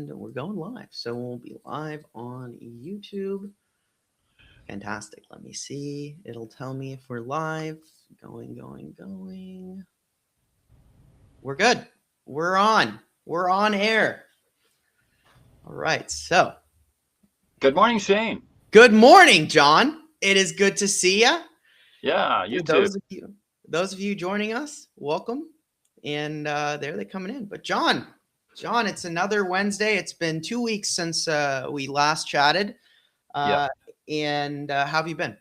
We're going live. So we'll be live on YouTube. Fantastic. Let me see. It'll tell me if we're live. Going. We're good. We're on. We're on air. All right. So good morning, Shane. Good morning, John. It is good to see you. Yeah, you too. Those of you joining us, welcome. And there they're coming in. But John, it's another Wednesday. It's been 2 weeks since we last chatted. And how have you been?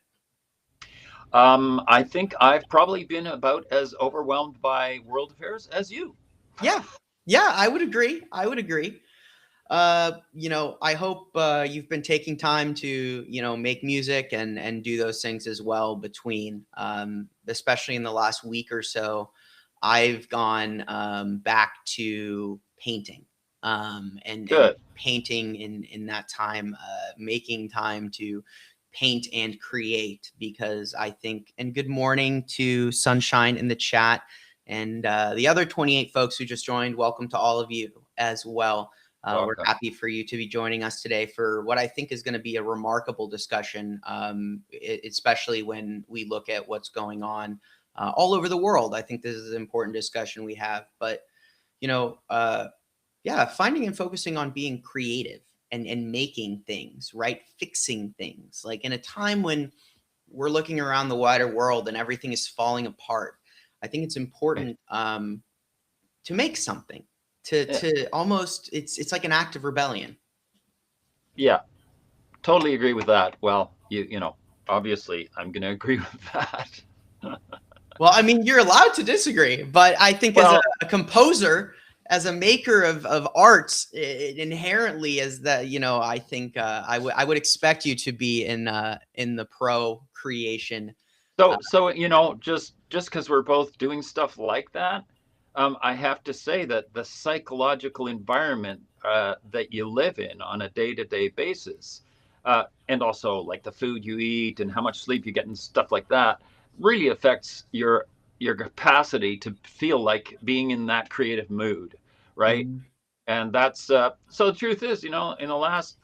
I think I've probably been about as overwhelmed by world affairs as you. Yeah, I would agree. I hope you've been taking time to, make music and do those things as well between, especially in the last week or so. I've gone back to painting and painting in that time, making time to paint and create, because I think, and good morning to Sunshine in the chat and the other 28 folks who just joined. Welcome to all of you as well. We're happy for you to be joining us today for what I think is going to be a remarkable discussion, especially when we look at what's going on all over the world. I think this is an important discussion we have. But, finding and focusing on being creative and making things, right? Fixing things. Like in a time when we're looking around the wider world and everything is falling apart, I think it's important to make something. To almost, it's like an act of rebellion. Yeah, totally agree with that. Well, obviously I'm going to agree with that. Well, I mean, you're allowed to disagree, but I think as a composer, as a maker of arts, it inherently is that, I think I would expect you to be in the pro creation. So just because we're both doing stuff like that, I have to say that the psychological environment that you live in on a day-to-day basis, and also like the food you eat and how much sleep you get and stuff like that, really affects your capacity to feel like being in that creative mood, right? Mm-hmm. And that's so the truth is, in the last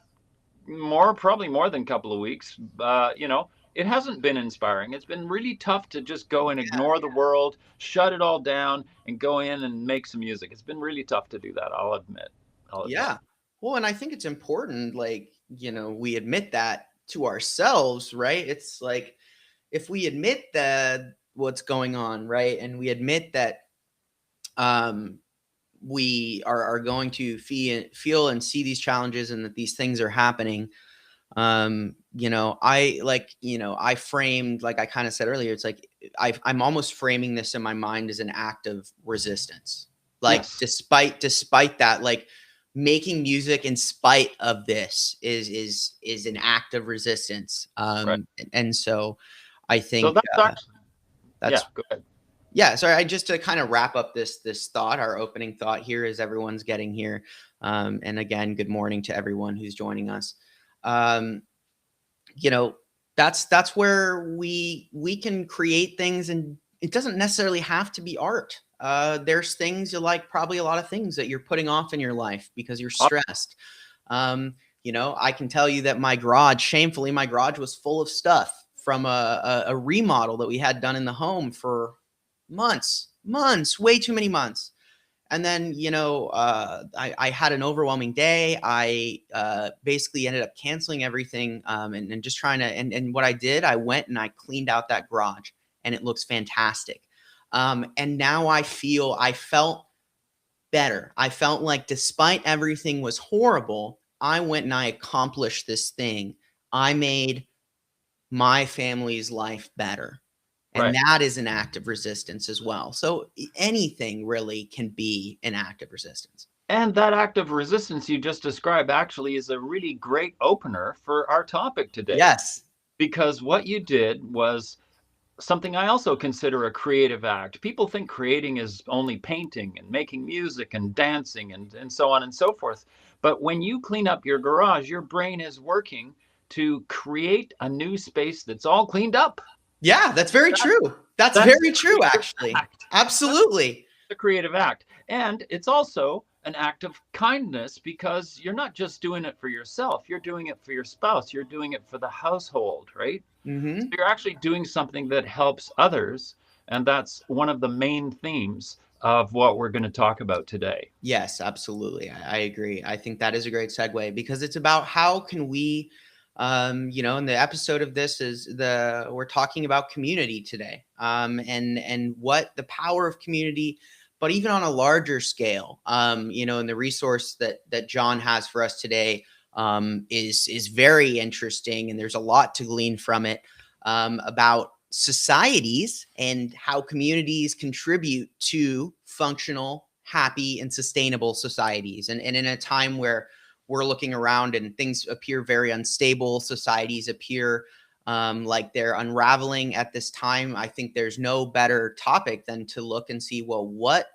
probably more than a couple of weeks, it hasn't been inspiring. It's been really tough to just go and ignore the world, shut it all down, and go in and make some music. It's been really tough to do that, I'll admit. Yeah. Well, and I think it's important, we admit that to ourselves, right? It's like, if we admit that what's going on, right? And we admit that we are going to feel and see these challenges and that these things are happening. I framed, like I kind of said earlier, it's like I'm almost framing this in my mind as an act of resistance. Like, yes. despite that, like making music in spite of this is an act of resistance. Right. And so I think so that's go ahead. Yeah, sorry. Just to kind of wrap up this thought, our opening thought here as everyone's getting here. And again, good morning to everyone who's joining us. That's where we can create things, and it doesn't necessarily have to be art. There's things you like, probably a lot of things that you're putting off in your life because you're stressed. I can tell you that shamefully, my garage was full of stuff from a remodel that we had done in the home for months, way too many months. And then, I had an overwhelming day. I basically ended up canceling everything and just trying to, and what I did, I went and I cleaned out that garage and it looks fantastic. And now I felt better. I felt like despite everything was horrible, I went and I accomplished this thing. I made my family's life better. And that is an act of resistance as well. So anything really can be an act of resistance. And that act of resistance you just described actually is a really great opener for our topic today. Yes. Because what you did was something I also consider a creative act. People think creating is only painting and making music and dancing and so on and so forth. But when you clean up your garage, your brain is working to create a new space that's all cleaned up. Yeah, that's very true. That's very true, actually. Absolutely. It's a creative act. And it's also an act of kindness, because you're not just doing it for yourself, you're doing it for your spouse, you're doing it for the household, right? So Mm-hmm. you're actually doing something that helps others. And that's one of the main themes of what we're going to talk about today. Yes, absolutely. I agree. I think that is a great segue because it's about how can we, and the episode of this is we're talking about community today, and what the power of community, but even on a larger scale, and the resource that John has for us today, is very interesting, and there's a lot to glean from it, about societies and how communities contribute to functional, happy, and sustainable societies. And in a time where we're looking around and things appear very unstable, societies appear like they're unraveling at this time, I think there's no better topic than to look and see, well, what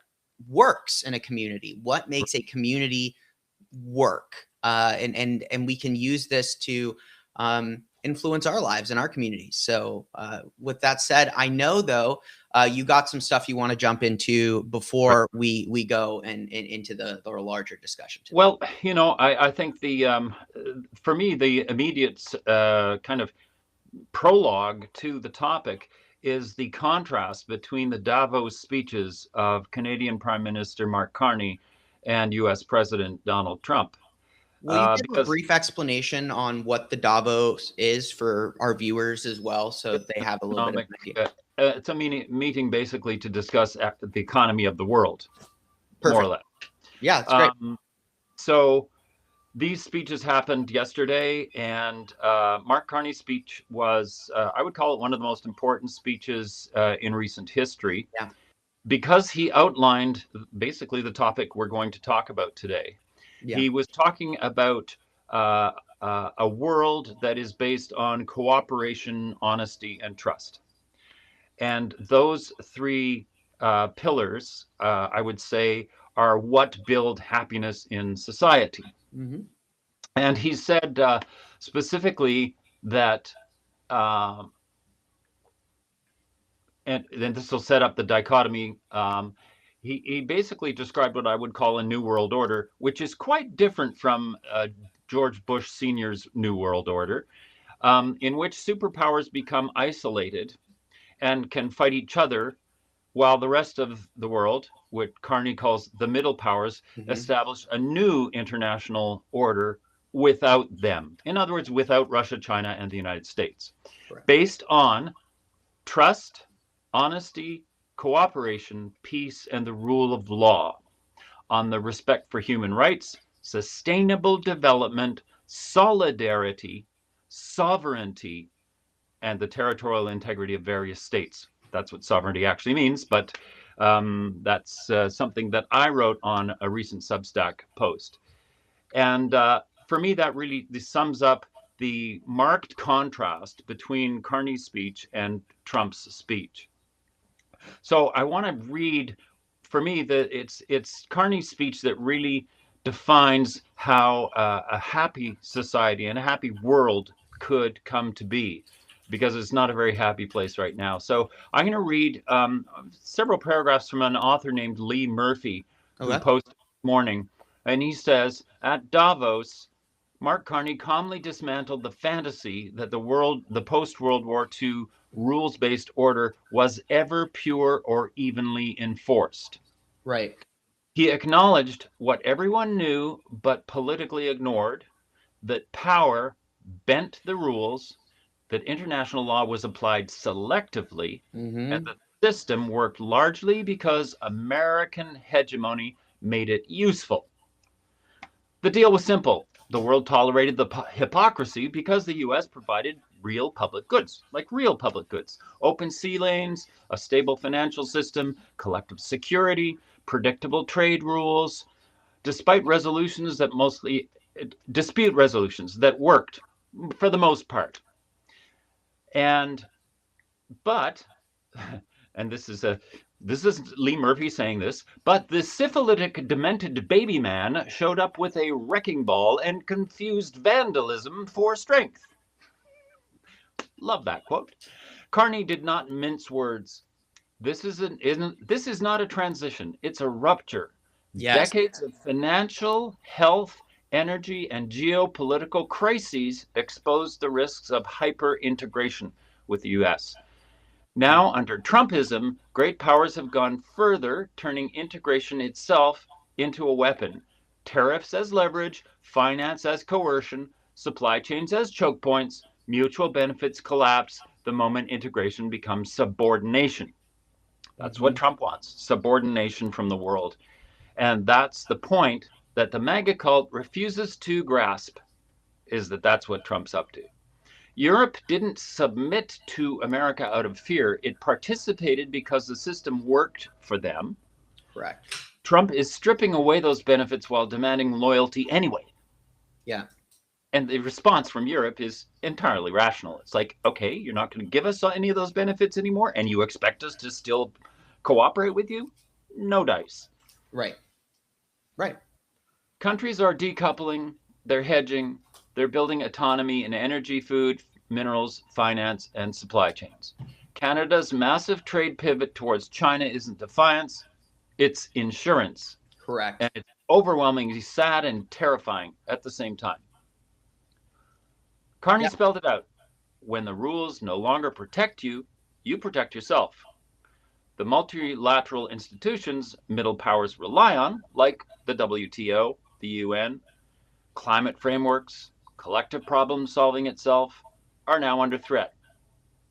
works in a community? What makes a community work? And we can use this to influence our lives and our communities. So, with that said, I know though you got some stuff you want to jump into Right. before we go and into the larger discussion today. Well, I think for me, the immediate kind of prologue to the topic is the contrast between the Davos speeches of Canadian Prime Minister Mark Carney and US President Donald Trump. Will you give a Because brief explanation on what the Davos is for our viewers as well, so they have a little bit of economic, an idea? it's a meeting basically to discuss the economy of the world, more or Perfect. less. Yeah, it's great. So these speeches happened yesterday, and Mark Carney's speech was, I would call it one of the most important speeches in recent history, Yeah. because he outlined basically the topic we're going to talk about today. Yeah. He was talking about uh, a world that is based on cooperation, honesty, and trust. And those three pillars, I would say, are what build happiness in society. Hmm. And he said specifically that, um, and then this will set up the dichotomy. He basically described what I would call a new world order, which is quite different from George Bush Sr.'s new world order, in which superpowers become isolated and can fight each other, while the rest of the world, what Carney calls the middle powers, Hmm. establish a new international order without them. In other words, without Russia, China, and the United States, Correct. based on trust, honesty, cooperation, peace, and the rule of law, on the respect for human rights, sustainable development, solidarity, sovereignty, and the territorial integrity of various states. That's what sovereignty actually means, but that's something that I wrote on a recent Substack post. And for me, that really sums up the marked contrast between Carney's speech and Trump's speech. So I want to read, for me, that it's Carney's speech that really defines how a happy society and a happy world could come to be, because it's not a very happy place right now. So I'm going to read several paragraphs from an author named Lee Murphy, who Okay. posted this morning, and he says, at Davos, Mark Carney calmly dismantled the fantasy that the post-World War II rules-based order was ever pure or evenly enforced. Right. He acknowledged what everyone knew but politically ignored, that power bent the rules, that international law was applied selectively, and Hmm. that the system worked largely because American hegemony made it useful. The deal was simple. The world tolerated the hypocrisy because the US provided real public goods, like real public goods: open sea lanes, a stable financial system, collective security, predictable trade rules, despite resolutions that mostly dispute resolutions that worked for the most part. And but and this is Lee Murphy saying this, but the syphilitic demented baby man showed up with a wrecking ball and confused vandalism for strength. Love that quote. Carney did not mince words. This is not a transition, it's a rupture. Yes. Decades of financial, health, energy, and geopolitical crises exposed the risks of hyper integration with the US. Now, under Trumpism, great powers have gone further, turning integration itself into a weapon. Tariffs as leverage, finance as coercion, supply chains as choke points, mutual benefits collapse the moment integration becomes subordination. That's what Mhm. Trump wants, subordination from the world. And that's the point that the MAGA cult refuses to grasp, is that that's what Trump's up to. Europe didn't submit to America out of fear. It participated because the system worked for them. Correct. Trump is stripping away those benefits while demanding loyalty anyway. Yeah. And the response from Europe is entirely rational. It's like, okay, you're not going to give us any of those benefits anymore, and you expect us to still cooperate with you? No dice. Right. Right. Countries are decoupling, they're hedging, they're building autonomy in energy, food, minerals, finance, and supply chains. Canada's massive trade pivot towards China isn't defiance, it's insurance. And Correct. it's overwhelmingly sad and terrifying at the same time. Carney Yeah. spelled it out. When the rules no longer protect you, you protect yourself. The multilateral institutions middle powers rely on, like the WTO, the UN, climate frameworks, collective problem solving itself, are now under threat.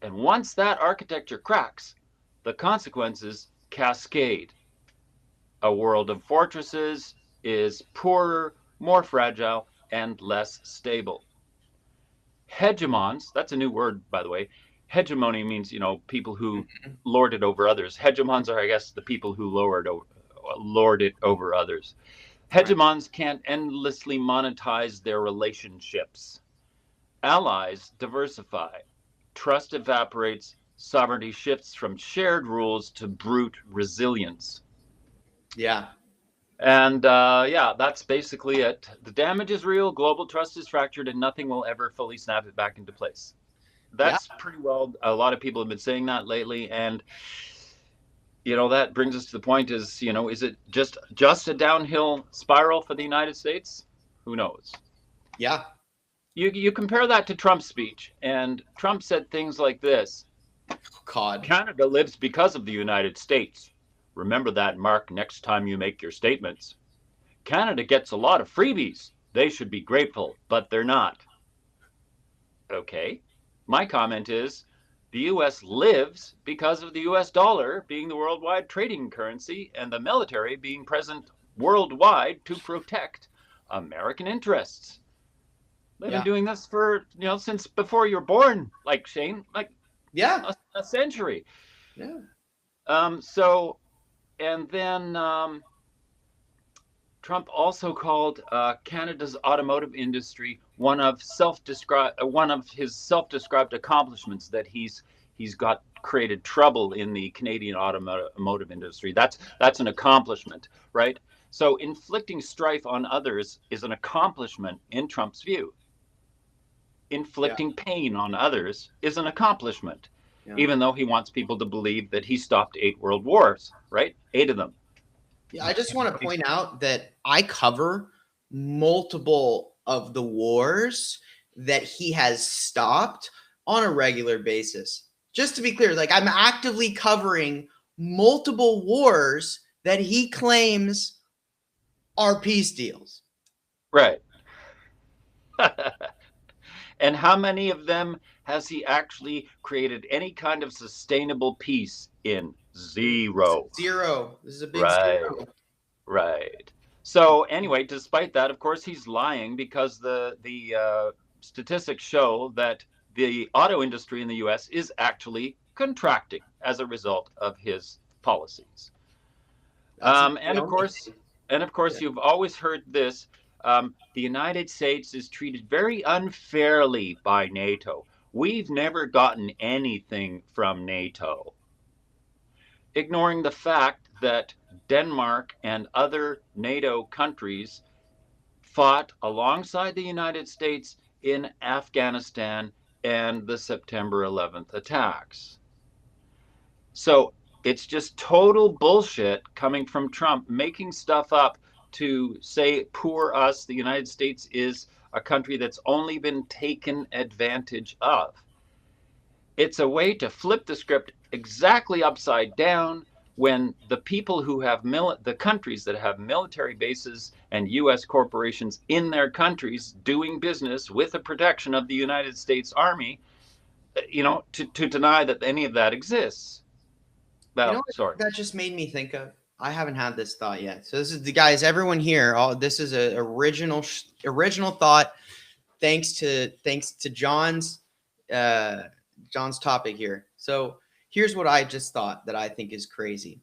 And once that architecture cracks, the consequences cascade. A world of fortresses is poorer, more fragile, and less stable. Hegemons, that's a new word, by the way. Hegemony means, people who Mhm. lord it over others. Hegemons are, I guess, the people who lord it over others. Right. Hegemons can't endlessly monetize their relationships. Allies diversify. Trust evaporates. Sovereignty shifts from shared rules to brute resilience. Yeah. And yeah, that's basically it. The damage is real, global trust is fractured, and nothing will ever fully snap it back into place. Yeah. That's pretty well, a lot of people have been saying that lately. And, that brings us to the point is it just a downhill spiral for the United States? Who knows? Yeah. You compare that to Trump's speech, and Trump said things like this: God. Canada lives because of the United States. Remember that, Mark, next time you make your statements. Canada gets a lot of freebies. They should be grateful, but they're not. Okay. My comment is the US lives because of the US dollar being the worldwide trading currency and the military being present worldwide to protect American interests. They've been Yeah. doing this for, since before you're born, like Shane, like Yeah. a century. Yeah. So, and then Trump also called Canada's automotive industry one of his self-described accomplishments, that he's got created trouble in the Canadian automotive industry. That's an accomplishment, right? So inflicting strife on others is an accomplishment in Trump's view. Yeah. Inflicting pain on others is an accomplishment, Yeah. even though he wants people to believe that he stopped 8 world wars, right? 8 of them. Yeah, I just want to point out that I cover multiple of the wars that he has stopped on a regular basis. Just to be clear, like I'm actively covering multiple wars that he claims are peace deals. Right. And how many of them has he actually created any kind of sustainable peace in? Zero. Zero. This is a big Right, zero. right. So anyway, despite that, of course, he's lying, because the statistics show that the auto industry in the U.S. is actually contracting as a result of his policies. That's And the of only course, thing. Yeah. you've always heard this. The United States is treated very unfairly by NATO. We've never gotten anything from NATO, ignoring the fact that Denmark and other NATO countries fought alongside the United States in Afghanistan and the September 11th attacks. So It's just total bullshit coming from Trump, making stuff up to say poor us. The United States is a country that's only been taken advantage of. It's a way to flip the script exactly upside down when the people who have the countries that have military bases and US corporations in their countries doing business with the protection of the United States Army, to deny that any of that exists. You know Well, what sorry. that just made me think of? I haven't had this thought yet. So this is the guys, everyone here. All this is a original thought. Thanks to uh, John's topic here. So here's what I just thought that I think is crazy.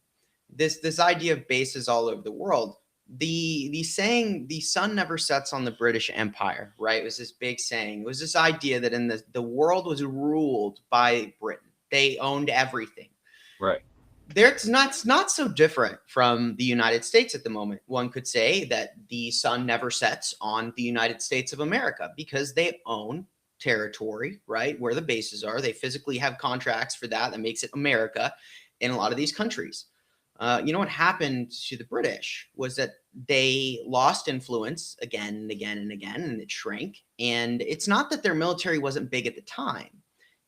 This idea of bases all over the world. The saying the sun never sets on the British Empire, right? It was this big saying. It was this idea that in the world was ruled by Britain. They owned everything. Right. There's not so different from the United States at the moment. One could say that the sun never sets on the United States of America because they own territory, right? Where the bases are. They physically have contracts for that. That makes it America in a lot of these countries. You know what happened to the British was that they lost influence again and again and again, and it shrank. And it's not that their military wasn't big at the time.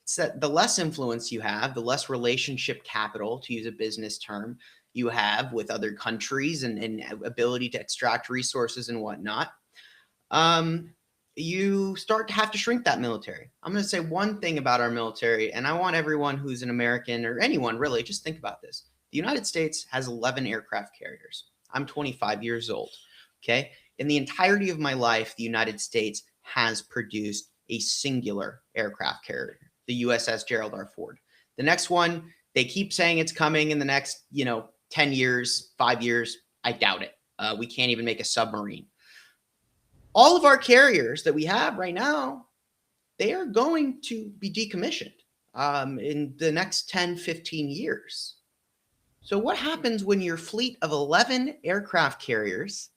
It's that the less influence you have, the less relationship capital, to use a business term, you have with other countries and ability to extract resources and whatnot, um, you start to have to shrink that military. I'm going to say one thing about our military, and I want everyone who's an American or anyone really just think about this. The United States has 11 aircraft carriers. I'm 25 years old. Okay. In the entirety of my life, the United States has produced a singular aircraft carrier, the USS Gerald R. Ford. The next one, they keep saying it's coming in the next, 10 years, 5 years. I doubt it. We can't even make a submarine. All of our carriers that we have right now, they are going to be decommissioned in the next 10, 15 years. So what happens when your fleet of 11 aircraft carriers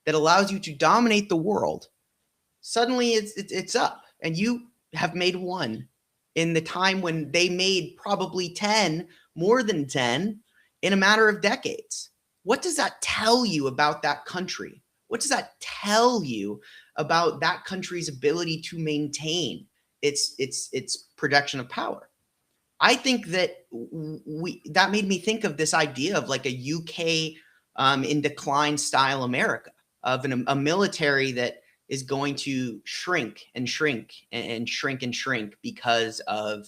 that allows you to dominate the world, suddenly it's up and you have made one in the time when they made probably 10, more than 10 in a matter of decades? What does that tell you about that country? What does that tell you about that country's ability to maintain its projection of power? I think that that made me think of this idea of like a UK in decline style America, of a military that is going to shrink and shrink and shrink and shrink because of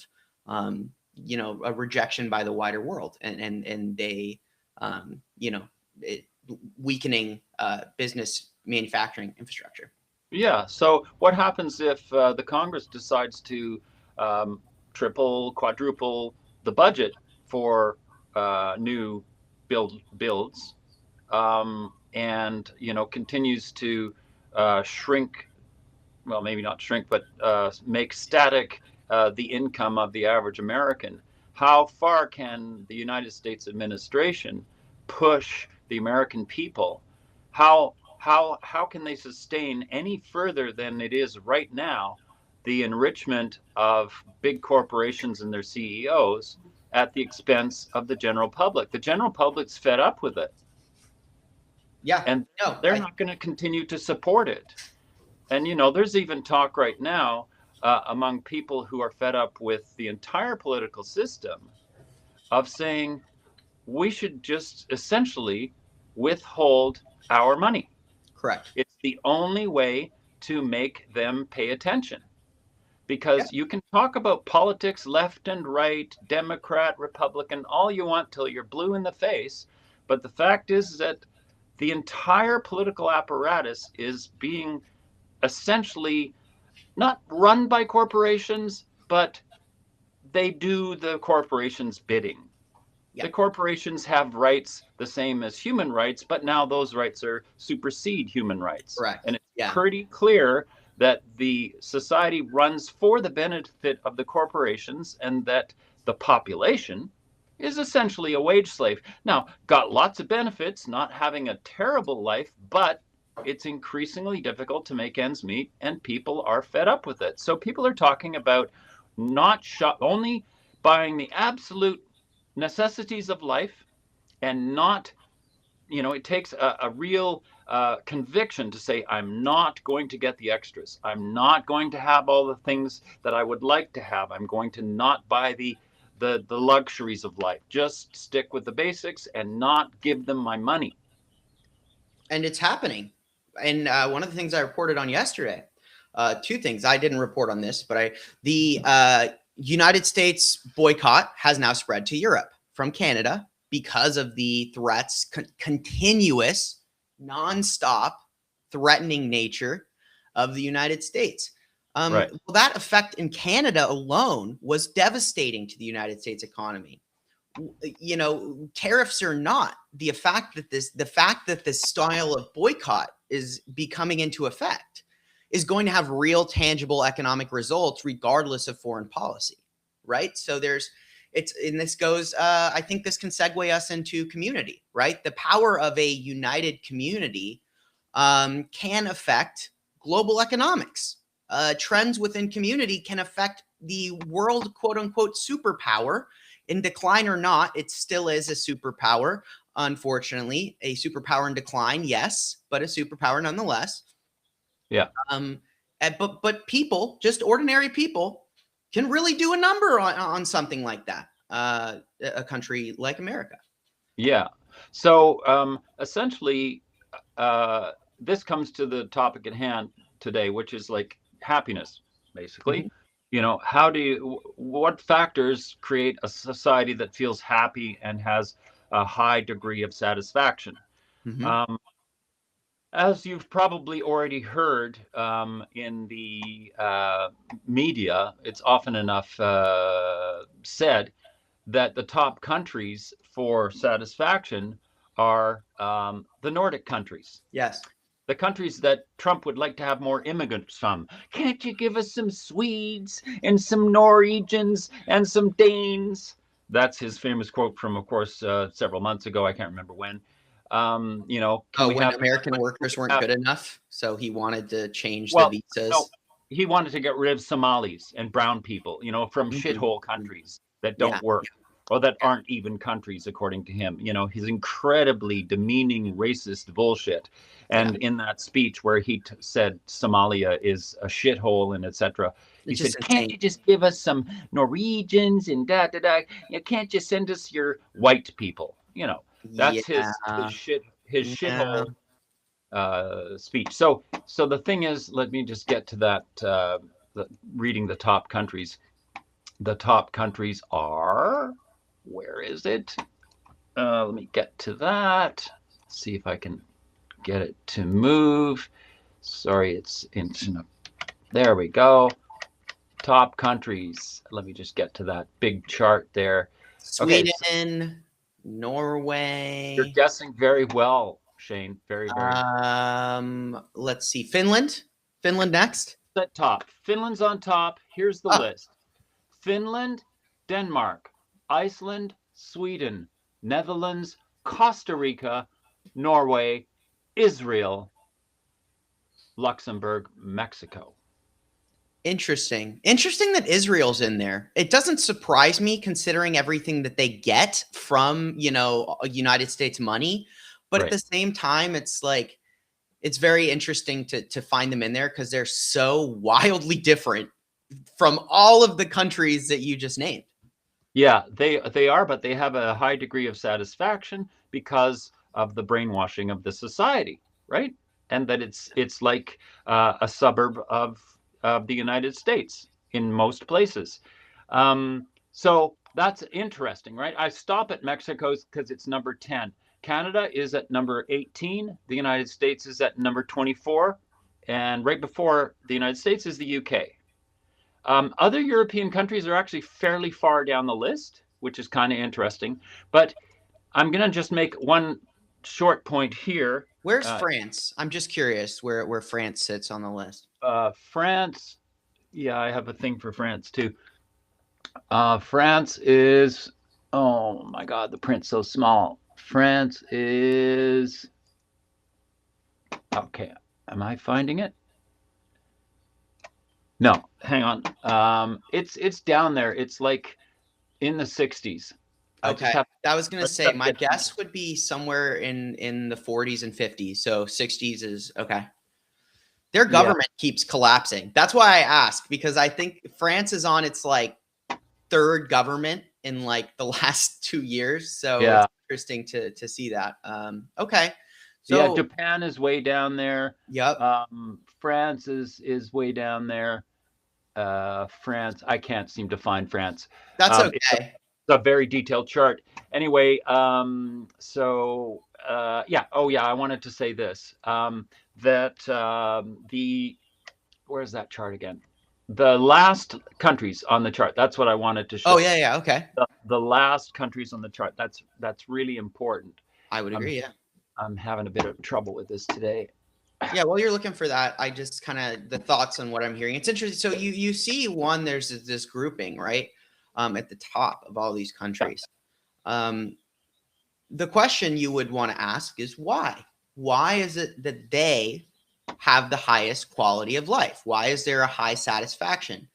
a rejection by the wider world and they weakening business manufacturing infrastructure. Yeah. So what happens if the Congress decides to triple, quadruple the budget for new builds, and continues to shrink? Well, maybe not shrink, but make static the income of the average American. How far can the United States administration push the American people? How can they sustain any further than it is right now the enrichment of big corporations and their CEOs at the expense of the general public? The general public's fed up with it, Yeah, and no, they're not going to continue to support it. And there's even talk right now among people who are fed up with the entire political system of saying we should just essentially withhold our money. correct. It's the only way to make them pay attention. Yeah, Because you can talk about politics left and right, Democrat, Republican, all you want till you're blue in the face. But the fact is that the entire political apparatus is being essentially not run by corporations, but they do the corporation's bidding. yeah, The corporations have rights the same as human rights, but now those rights are supersede human rights. correct. And it's Yeah, pretty clear that the society runs for the benefit of the corporations and that the population is essentially a wage slave. Now, got lots of benefits, not having a terrible life, but it's increasingly difficult to make ends meet and people are fed up with it. So people are talking about not only buying the absolute necessities of life, and not, it takes a real conviction to say, I'm not going to get the extras. I'm not going to have all the things that I would like to have. I'm going to not buy the luxuries of life. Just stick with the basics and not give them my money. And it's happening. And one of the things I reported on yesterday, two things. I didn't report on this, but the United States boycott has now spread to Europe from Canada because of the threats, continuous, nonstop, threatening nature of the United States. Right. Well, that effect in Canada alone was devastating to the United States economy. Tariffs or not, the fact that this style of boycott is becoming into effect is going to have real tangible economic results regardless of foreign policy, right? So this goes, I think this can segue us into community, right? The power of a united community can affect global economics. Trends within community can affect the world, quote unquote, superpower. In decline or not, it still is a superpower. Unfortunately, a superpower in decline, yes, but a superpower nonetheless. Yeah. But people, just ordinary people, can really do a number on something like that. A country like America. Yeah. So essentially, this comes to the topic at hand today, which is like happiness, basically. Mhm. What factors create a society that feels happy and has a high degree of satisfaction? Mhm. Um, as you've probably already heard in the media, it's often enough said that the top countries for satisfaction are the Nordic countries, Yes. the countries that Trump would like to have more immigrants from. Can't you give us some Swedes and some Norwegians and some Danes? That's his famous quote from, of course, several months ago. I can't remember when. Can Oh, we when have, American workers weren't have good enough, so he wanted to change the well, no, visas. he wanted to get rid of Somalis and brown people, from Mhm. shithole countries that Yeah. don't work or that aren't even countries, according to him. His incredibly demeaning racist bullshit. Yeah. And in that speech where he said Somalia is a shithole and etc., he It's just said, "Can't insane. you just give us some Norwegians and da da da? You can't just send us your white people." That's Yeah. his Yeah. shithole speech. So the thing is, let me just get to that. Reading the top countries. The top countries are. Where is it? Let me get to that. See if I can get it to move. Sorry, it's in. There we go. Top countries. Let me just get to that big chart there. Okay, so Sweden, you're Norway. guessing very well, Shane. Very, very. Let's see. Finland. Finland next. At top. Finland's on top. Here's the Oh, list. Finland, Denmark, Iceland, Sweden, Netherlands, Costa Rica, Norway, Israel, Luxembourg, Mexico. interesting. Interesting that Israel's in there. It doesn't surprise me considering everything that they get from, United States money. But at Right. the same time, it's like it's very interesting to find them in there because they're so wildly different from all of the countries that you just named. Yeah, they are, but they have a high degree of satisfaction because of the brainwashing of the society, right? And that it's like a suburb of the United States in most places. So that's interesting, right? I stop at Mexico because it's number 10. Canada is at number 18. The United States is at number 24. And right before the United States is the UK. Other European countries are actually fairly far down the list, which is kind of interesting. But I'm going to just make one short point here. Where's Uh, France? I'm just curious where France sits on the list. France, yeah, I have a thing for France too. France is, oh my God, the print's so small. France is, okay, am I finding it? No, hang on. It's down there. It's like in the 60s. I just Okay. have I was gonna I just say have to my get some. guess would be somewhere in the 40s and 50s. So 60s is okay. Their Yeah, government keeps collapsing. That's why I ask, because I think France is on its like third government in like the last 2 years. So it's yeah, interesting to see that. Okay. yeah. So Japan is way down there. yep, France is way down there. France, I can't seem to find France. that's It's okay. a very detailed chart. Anyway, yeah. Oh, yeah. I wanted to say this that the where's that chart again? The last countries on the chart. That's what I wanted to Oh show. yeah, yeah, okay. The last countries on the chart. That's really important. I would I'm agree. Yeah. I'm having a bit of trouble with this today. Yeah, while you're looking for that, I just kind of the thoughts on what I'm hearing. It's interesting. So you see one, there's this grouping, right? At the top of all these Yeah. countries. Um, the question you would want to ask is why? Why is it that they have the highest quality of life? Why is there a high satisfaction?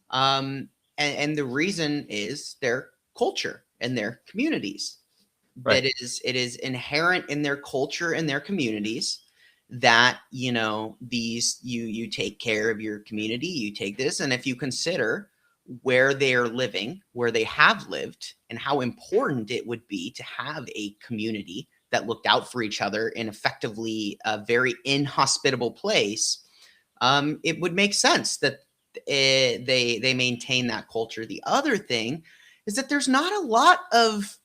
And the reason is their culture and their communities. Right. That is, it is inherent in their culture and their communities that these you take care of your community, you take this, and if you consider where they are living, where they have lived, and how important it would be to have a community that looked out for each other in effectively a very inhospitable place, it would make sense that they maintain that culture. The other thing is that there's not a lot of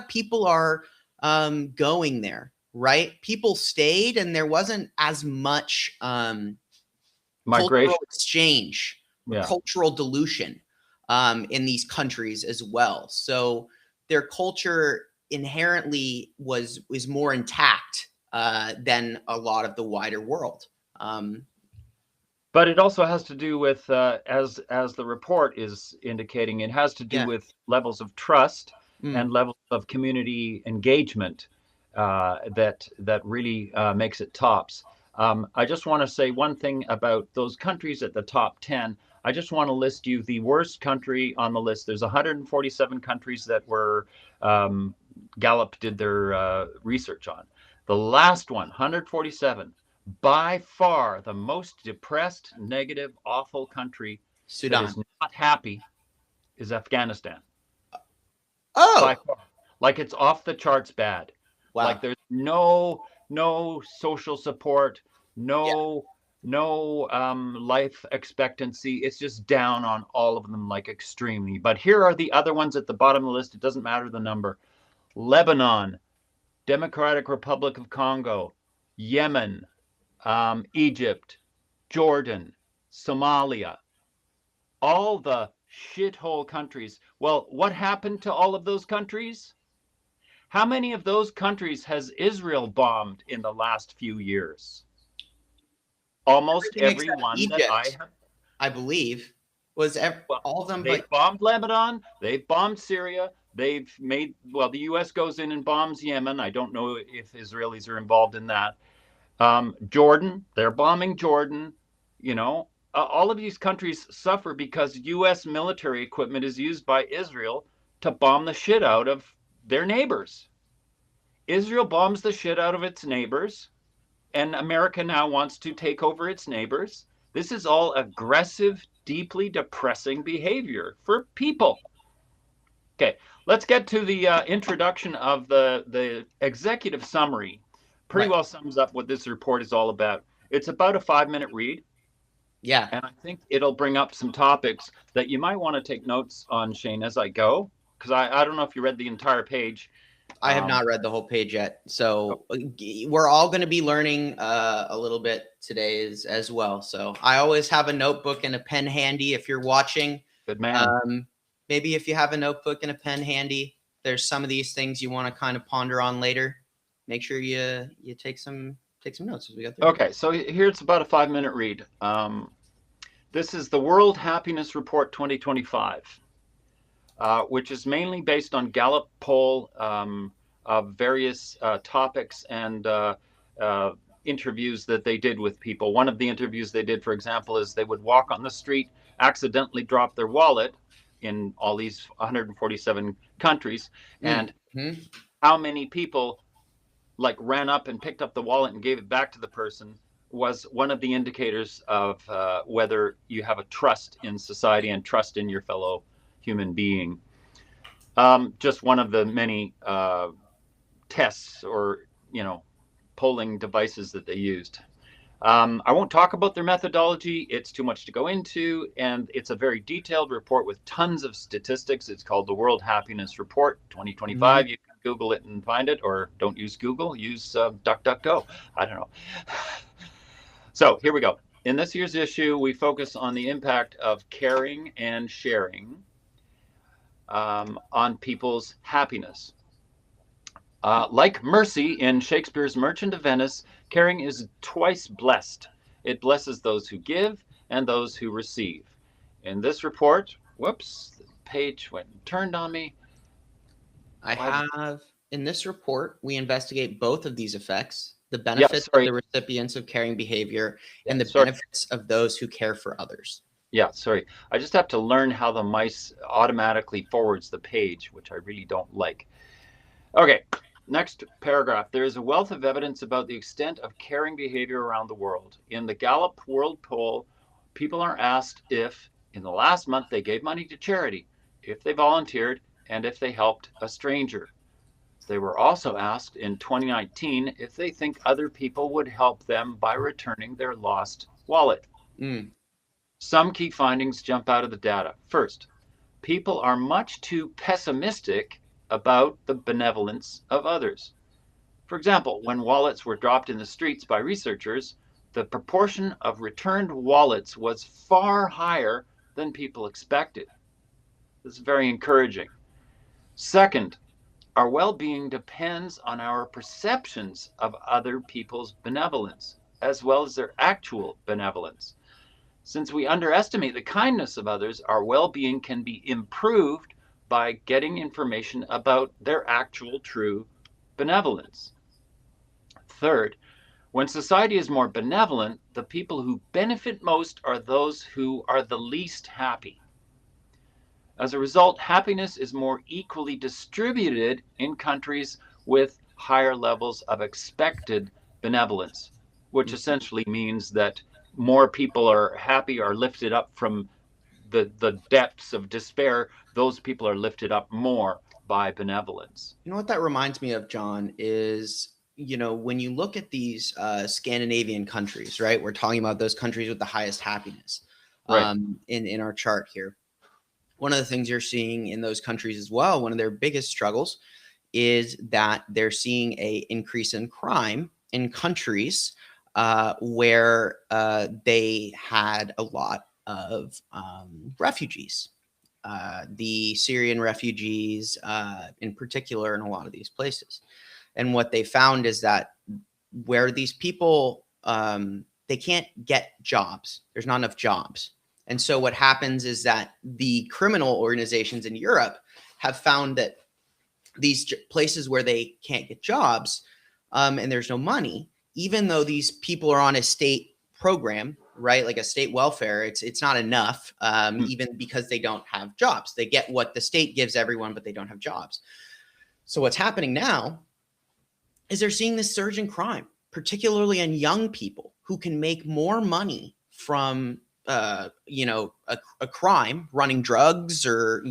people are going there, right? People stayed, and there wasn't as much cultural Migration. exchange or Yeah. cultural dilution in these countries as well. So their culture inherently was more intact than a lot of the wider world. Um, But it also has to do with, as the report is indicating, it has to do yeah. with levels of trust Mm, and levels of community engagement that really makes it tops. I just want to say one thing about those countries at the top 10. I just want to list you the worst country on the list. There's 147 countries that were Gallup did their research on. The last one, 147, by far the most depressed, negative, awful country that Sudan. is not happy is Afghanistan. By Oh, far. Like it's off the charts bad. Like wow. there's no social support, Yeah. no life expectancy. It's just down on all of them like extremely. But here are the other ones at the bottom of the list. It doesn't matter the number. Lebanon, Democratic Republic of Congo, Yemen, Egypt, Jordan, Somalia, all the shithole countries. Well, what happened to all of those countries? How many of those countries has Israel bombed in the last few years? Almost Everything every except one that I Egypt, have. I believe, Well, all of them, but they've bombed Lebanon, they've bombed Syria, they've made, well, the US goes in and bombs Yemen. I don't know if Israelis are involved in that. Jordan, they're bombing Jordan. You know, all of these countries suffer because U.S. military equipment is used by Israel to bomb the shit out of their neighbors. Israel bombs the shit out of its neighbors, and America now wants to take over its neighbors. This is all aggressive, deeply depressing behavior for people. Okay, let's get to the introduction of the executive summary. Pretty right. well sums up what this report is all about. It's about a 5 minute read, Yeah. and I think it'll bring up some topics that you might want to take notes on, Shane, as I go, because I don't know if you read the entire page. I have Um, not read the whole page yet. So we're all going to be learning a little bit today as well. So I always have a notebook and a pen handy if you're watching. Good man. Um, maybe if you have a notebook and a pen handy, there's some of these things you want to kind of ponder on later. Make sure you take some notes as we go through. Okay, so here's about a 5 minute read. This is the World Happiness Report 2025. Which is mainly based on Gallup poll of various topics and interviews that they did with people. One of the interviews they did, for example, is they would walk on the street, accidentally drop their wallet, in all these 147 countries, and Mm-hmm. how many people like ran up and picked up the wallet and gave it back to the person was one of the indicators of whether you have a trust in society and trust in your fellow human being. Just one of the many tests or polling devices that they used. I won't talk about their methodology. It's too much to go into, and it's a very detailed report with tons of statistics. It's called the World Happiness Report 2025. Mm-hmm. You can Google it and find it, or don't use Google, use DuckDuckGo. I don't know. So here we go. In this year's issue, we focus on the impact of caring and sharing on people's happiness. Like mercy in Shakespeare's Merchant of Venice, caring is twice blessed. It blesses those who give and those who receive. In this report, whoops, the page went and turned on me. I Why? have in this report, we investigate both of these effects, the Yeah, benefits of sorry. the recipients of caring behavior Yeah, and the sorry. benefits of those who care for others. Yeah, sorry. I just have to learn how the mice automatically forwards the page, which I really don't like. Okay, next paragraph. There is a wealth of evidence about the extent of caring behavior around the world. In the Gallup World Poll, people are asked if, in the last month, they gave money to charity, if they volunteered, and if they helped a stranger. They were also asked in 2019 if they think other people would help them by returning their lost wallet. Mm. Some key findings jump out of the data. First, people are much too pessimistic about the benevolence of others. For example, when wallets were dropped in the streets by researchers, the proportion of returned wallets was far higher than people expected. This is very encouraging. Second, our well being depends on our perceptions of other people's benevolence, as well as their actual benevolence. Since we underestimate the kindness of others, our well being can be improved by getting information about their actual true benevolence. Third, when society is more benevolent, the people who benefit most are those who are the least happy. As a result, happiness is more equally distributed in countries with higher levels of expected benevolence, which essentially means that more people are happy, are lifted up from the depths of despair. Those people are lifted up more by benevolence. You know what that reminds me of, John, is when you look at these Scandinavian countries, right? We're talking about those countries with the highest happiness Right. in our chart here. One of the things you're seeing in those countries as well, one of their biggest struggles is that they're seeing a increase in crime in countries where they had a lot of refugees. The Syrian refugees, in particular, in a lot of these places. And what they found is that where these people they can't get jobs, there's not enough jobs. And so what happens is that the criminal organizations in Europe have found that these places where they can't get jobs and there's no money, even though these people are on a state program, right, like a state welfare, it's not enough, even because they don't have jobs. They get what the state gives everyone, but they don't have jobs. So what's happening now is they're seeing this surge in crime, particularly in young people who can make more money from a crime, running drugs or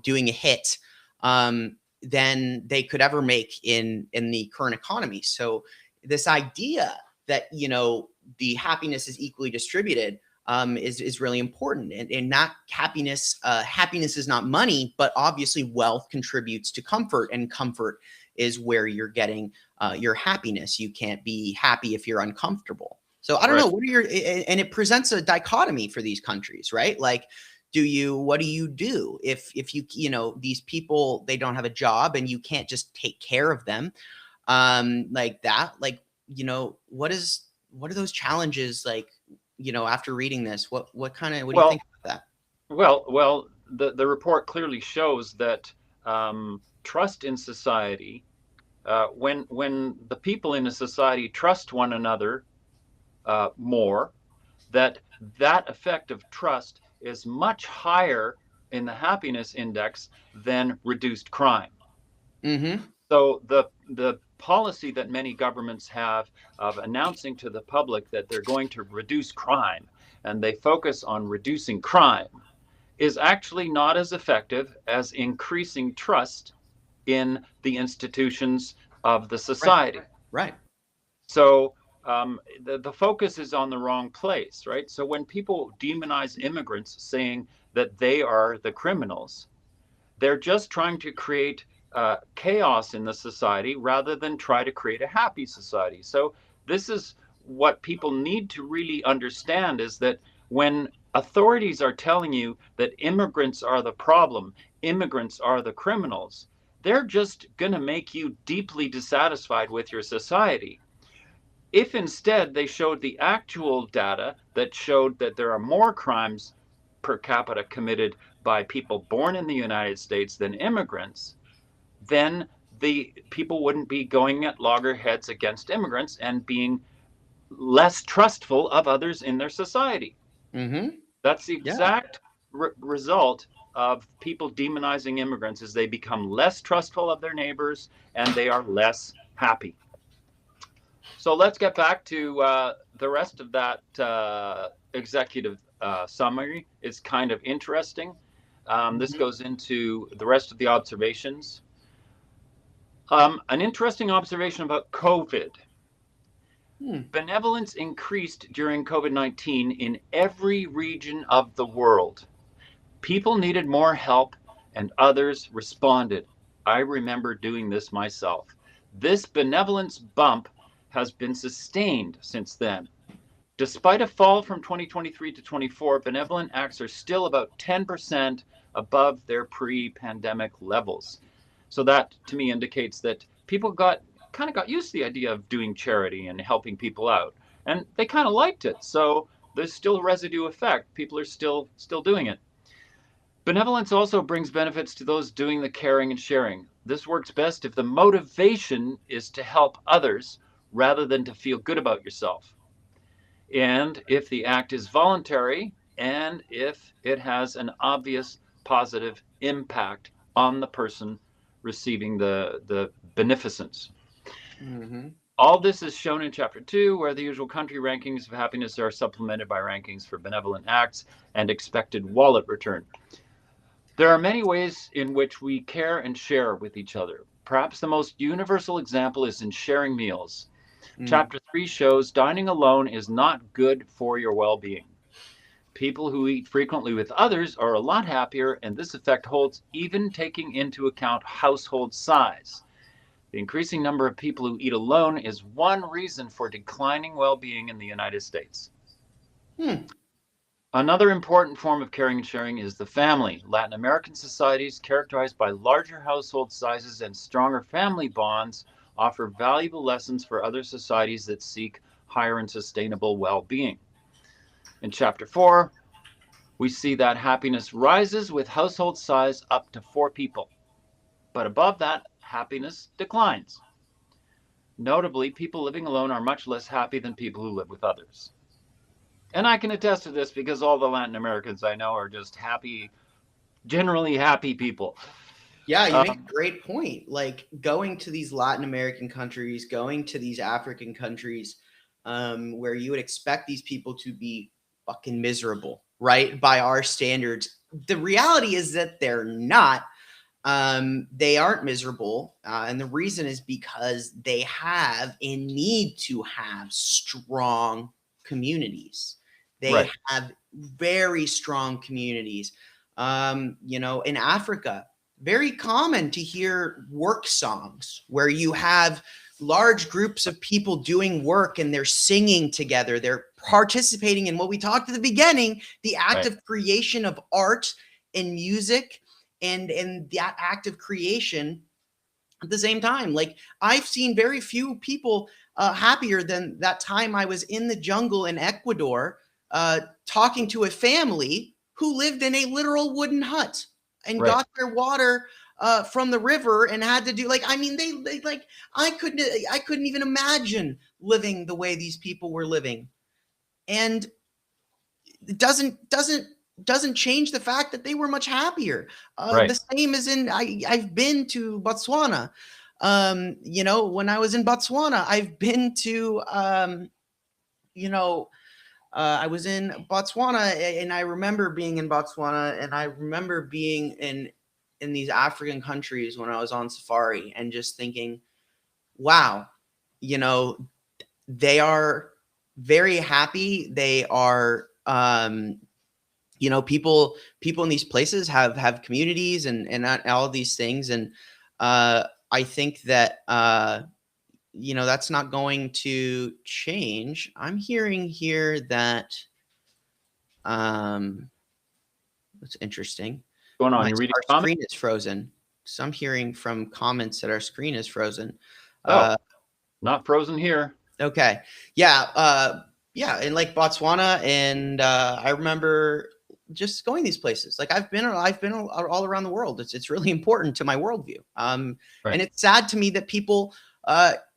doing a hit, than they could ever make in the current economy. So this idea that the happiness is equally distributed is really important, and not happiness. Happiness is not money, but obviously wealth contributes to comfort, and comfort is where you're getting your happiness. You can't be happy if you're uncomfortable. So I don't know, Right. what are your, and it presents a dichotomy for these countries, right? Like, what do you do if these people, they don't have a job and you can't just take care of them like that? Like, what are those challenges like, after reading this, what do you think Well, about that? well, the report clearly shows that trust in society, when the people in a society trust one another more, that effect of trust is much higher in the happiness index than reduced crime. Mm-hmm. So the policy that many governments have of announcing to the public that they're going to reduce crime, and they focus on reducing crime, is actually not as effective as increasing trust in the institutions of the Right. society. Right. So the focus is on the wrong place, right? So when people demonize immigrants, saying that they are the criminals, they're just trying to create chaos in the society rather than try to create a happy society. So this is what people need to really understand, is that when authorities are telling you that immigrants are the problem, immigrants are the criminals, they're just going to make you deeply dissatisfied with your society. If instead they showed the actual data that showed that there are more crimes per capita committed by people born in the United States than immigrants, then the people wouldn't be going at loggerheads against immigrants and being less trustful of others in their society. Mm-hmm. That's the Yeah. exact result of people demonizing immigrants, is they become less trustful of their neighbors and they are less happy. So let's get back to the rest of that executive summary. It's kind of interesting. This Mm-hmm. goes into the rest of the observations. An interesting observation about COVID. Hmm. Benevolence increased during COVID-19 in every region of the world. People needed more help and others responded. I remember doing this myself. This benevolence bump has been sustained since then. Despite a fall from 2023 to 24, benevolent acts are still about 10% above their pre-pandemic levels. So that to me indicates that people got used to the idea of doing charity and helping people out, and they kind of liked it. So there's still a residue effect. People are still doing it. Benevolence also brings benefits to those doing the caring and sharing. This works best if the motivation is to help others rather than to feel good about yourself. And if the act is voluntary and if it has an obvious positive impact on the person receiving the beneficence. Mm-hmm. All this is shown in Chapter 2, where the usual country rankings of happiness are supplemented by rankings for benevolent acts and expected wallet return. There are many ways in which we care and share with each other. Perhaps the most universal example is in sharing meals. Mm. Chapter 3 shows dining alone is not good for your well being. People who eat frequently with others are a lot happier, and this effect holds even taking into account household size. The increasing number of people who eat alone is one reason for declining well being in the United States. Hmm. Another important form of caring and sharing is the family. Latin American societies, characterized by larger household sizes and stronger family bonds, offer valuable lessons for other societies that seek higher and sustainable well being. In Chapter 4, we see that happiness rises with household size up to 4 people, but above that, happiness declines. Notably, people living alone are much less happy than people who live with others. And I can attest to this because all the Latin Americans I know are just happy, generally happy people. Yeah, you make Um, a great point. Like going to these Latin American countries, going to these African countries, where you would expect these people to be fucking miserable, right? By our standards. The reality is that they're not. They aren't miserable. And the reason is because they have and need to have strong communities. They right, have very strong communities. In Africa, very common to hear work songs where you have large groups of people doing work and they're singing together. They're participating in what we talked at the beginning, the act right, of creation of art and music and that act of creation at the same time. Like I've seen very few people happier than that time I was in the jungle in Ecuador talking to a family who lived in a literal wooden hut and right. got their water from the river and had to do like I mean they like I couldn't even imagine living the way these people were living. And it doesn't doesn't change the fact that they were much happier. Right. The same as I've been to Botswana. You know, when I was in Botswana, I've been to, you know, I was in Botswana, and I remember being in Botswana, and I remember being in these African countries when I was on safari, and just thinking, wow, you know, they are very happy. They are, you know, people in these places have communities and all of these things, and I think that you know, that's not going to change. I'm hearing here that that's interesting. What's going on? You reading Our comments? screen is frozen. So I'm hearing from comments that our screen is frozen. Oh, not frozen here. Okay. Yeah. Yeah. In like Botswana. And I remember just going these places. Like I've been all around the world. It's really important to my worldview. Right. And it's sad to me that people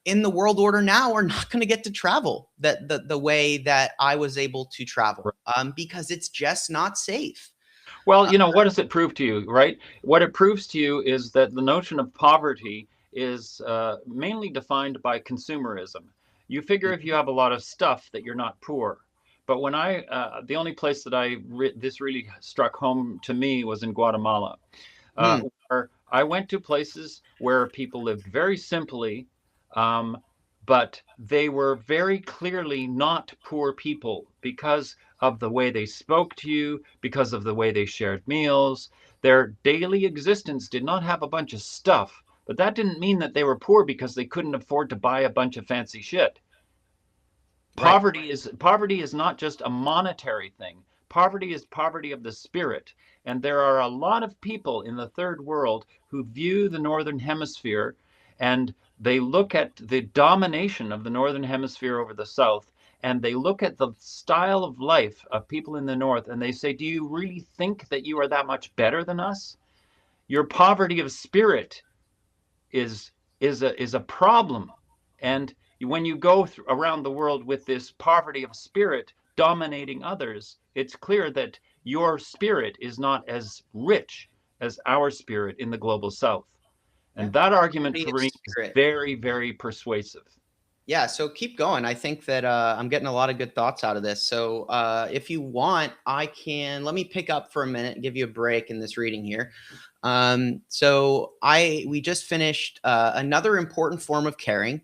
in the world order now are not going to get to travel the way that I was able to travel, because it's just not safe. Well, what does it prove to you, right? What it proves to you is that the notion of poverty is mainly defined by consumerism. You figure if you have a lot of stuff that you're not poor. But when the only place that this really struck home to me was in Guatemala, where I went to places where people lived very simply, um, but they were very clearly not poor people because of the way they spoke to you, because of the way they shared meals. Their daily existence did not have a bunch of stuff, but that didn't mean that they were poor because they couldn't afford to buy a bunch of fancy shit. Right. Poverty is not just a monetary thing. Poverty is poverty of the spirit. And there are a lot of people in the third world who view the northern hemisphere, and they look at the domination of the northern hemisphere over the south, and they look at the style of life of people in the north, and they say, do you really think that you are that much better than us? Your poverty of spirit is is a problem. And when you go around the world with this poverty of spirit dominating others, it's clear that your spirit is not as rich as our spirit in the global south. Yeah. And that argument Poverty for of me is spirit. very, very persuasive. Yeah, so keep going. I think that I'm getting a lot of good thoughts out of this. So if you want, I can let me pick up for a minute and give you a break in this reading here. So we just finished another important form of caring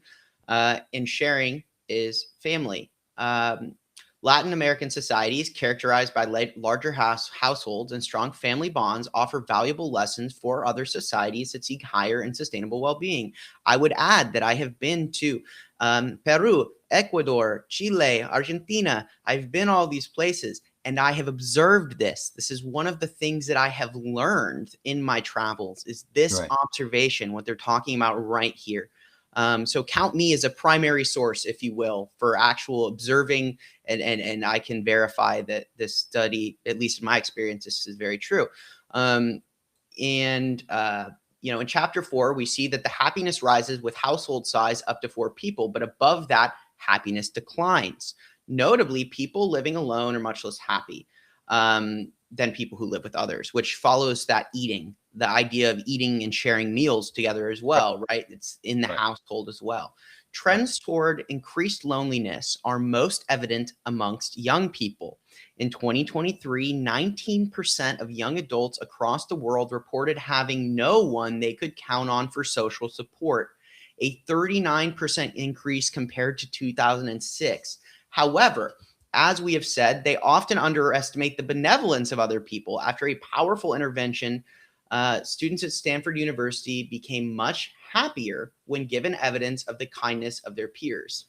and sharing is family. Latin American societies, characterized by larger households and strong family bonds, offer valuable lessons for other societies that seek higher and sustainable well-being. I would add that I have been to Peru, Ecuador, Chile, Argentina. I've been all these places, and I have observed this. This is one of the things that I have learned in my travels is this observation, what they're talking about right here. So count me as a primary source, if you will, for actual observing, and I can verify that this study, at least in my experience, this is very true. You know, in chapter 4, we see that the happiness rises with household size up to 4 people, but above that, happiness declines. Notably, people living alone are much less happy than people who live with others, which follows that the idea of eating and sharing meals together as well, right? It's in the household as well. Trends toward increased loneliness are most evident amongst young people. In 2023, 19% of young adults across the world reported having no one they could count on for social support, a 39% increase compared to 2006. However, as we have said, they often underestimate the benevolence of other people. After a powerful intervention, students at Stanford University became much happier when given evidence of the kindness of their peers.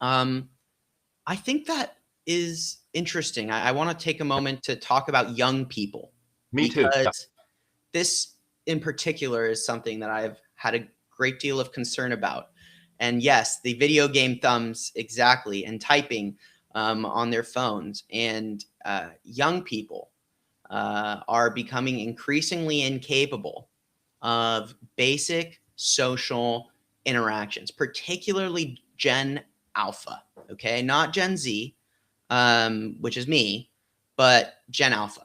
I think that is interesting. I want to take a moment to talk about young people. Me too. Because this in particular is something that I've had a great deal of concern about. And yes, the video game thumbs, exactly, and typing on their phones. And young people are becoming increasingly incapable of basic social interactions, particularly Gen Alpha, okay? Not Gen Z, which is me, but Gen Alpha.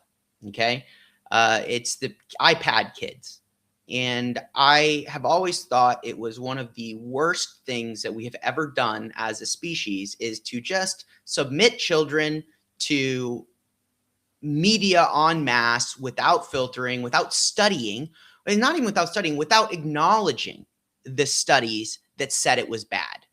Okay. It's the iPad kids. And I have always thought it was one of the worst things that we have ever done as a species is to just submit children to media en masse without filtering, without studying, and not even without studying, without acknowledging the studies that said it was bad.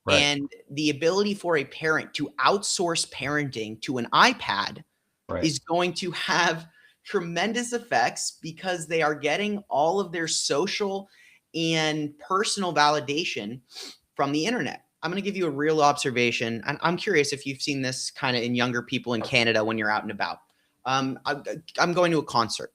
Right. And the ability for a parent to outsource parenting to an iPad Right. is going to have tremendous effects because they are getting all of their social and personal validation from the internet. I'm going to give you a real observation. And I'm curious if you've seen this kind of in younger people in Canada when you're out and about. I'm going to a concert.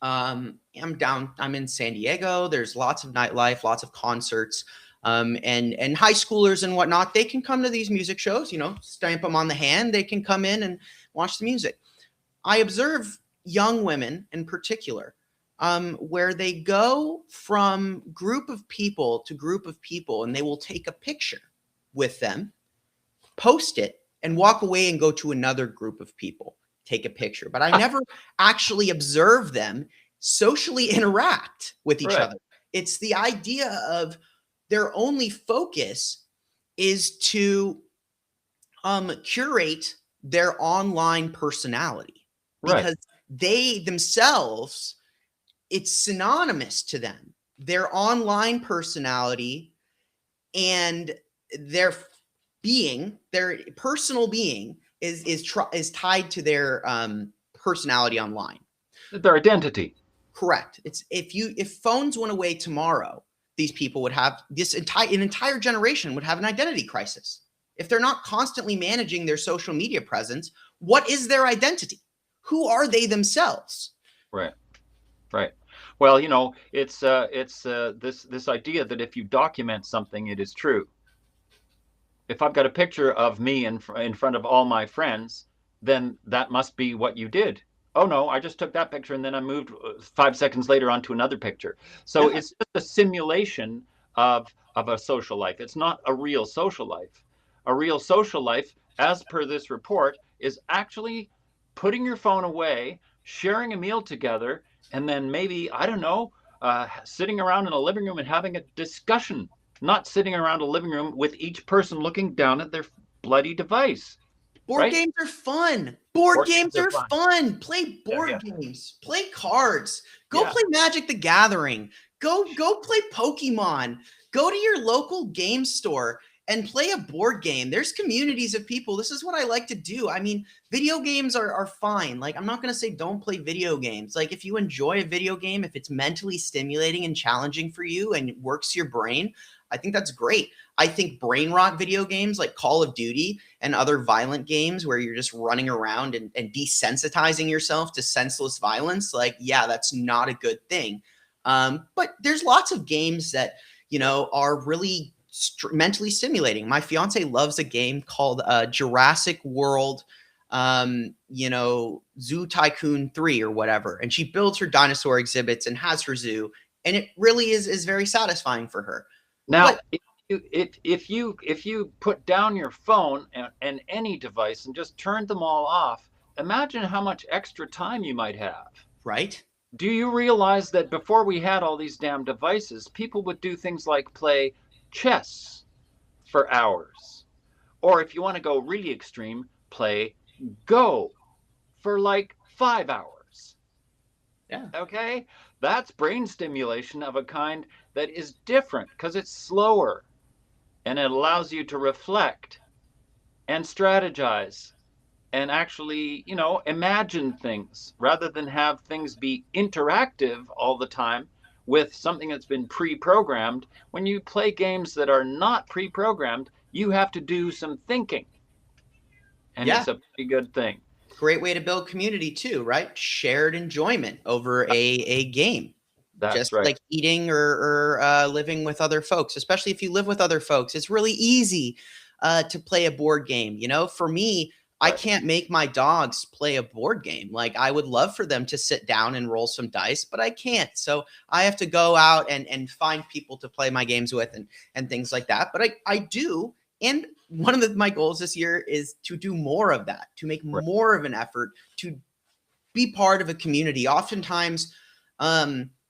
I'm in San Diego. There's lots of nightlife, lots of concerts. And high schoolers and whatnot, they can come to these music shows, you know, stamp them on the hand. They can come in and watch the music. I observe young women in particular, where they go from group of people to group of people, and they will take a picture with them, post it, and walk away and go to another group of people, take a picture. But I never actually observe them socially interact with each Right. other. It's the idea of their only focus is to curate their online personality Right. because they themselves, it's synonymous to them. Their online personality and their being, their personal being is tied to their personality online. Their identity. Correct. It's if phones went away tomorrow, these people would have an entire generation would have an identity crisis. If they're not constantly managing their social media presence, what is their identity? Who are they themselves? Right. Right. Well, you know, it's this idea that if you document something, it is true. If I've got a picture of me in front of all my friends, then that must be what you did. Oh no, I just took that picture and then I moved 5 seconds later onto another picture. So Yeah. it's just a simulation of a social life. It's not a real social life. A real social life, as per this report, is actually putting your phone away, sharing a meal together, and then maybe, I don't know, sitting around in a living room and having a discussion, not sitting around a living room with each person looking down at their bloody device. Board Right? games are fun. Board games are fun. fun. Play board Yeah. games. Play cards. Go Yeah. play Magic the Gathering. Go play Pokemon. Go to your local game store and play a board game. There's communities of people. This is what I like to do. I mean, video games are fine. Like, I'm not going to say don't play video games. Like, if you enjoy a video game, if it's mentally stimulating and challenging for you and it works your brain, I think that's great. I think brain rot video games like Call of Duty and other violent games where you're just running around and desensitizing yourself to senseless violence, like, yeah, that's not a good thing. But there's lots of games that, you know, are really mentally stimulating. My fiance loves a game called Jurassic World, you know, Zoo Tycoon 3 or whatever. And she builds her dinosaur exhibits and has her zoo. And it really is very satisfying for her. Now, But if you put down your phone and any device and just turned them all off, imagine how much extra time you might have. right? Do you realize that before we had all these damn devices, people would do things like play chess for hours? Or if you want to go really extreme, play Go for like 5 hours. Yeah. Okay? That's brain stimulation of a kind that is different because it's slower and it allows you to reflect and strategize and actually, you know, imagine things rather than have things be interactive all the time with something that's been pre-programmed. When you play games that are not pre-programmed, you have to do some thinking. And Yeah. it's a pretty good thing. Great way to build community too, right? Shared enjoyment over a game. That's Just right. like eating or living with other folks, especially if you live with other folks. It's really easy to play a board game. You know, for me, I Right. can't make my dogs play a board game. Like, I would love for them to sit down and roll some dice, but I can't. So I have to go out and find people to play my games with and things like that. But I do And one of my goals this year is to do more of that, to make Right. more of an effort to be part of a community. Oftentimes,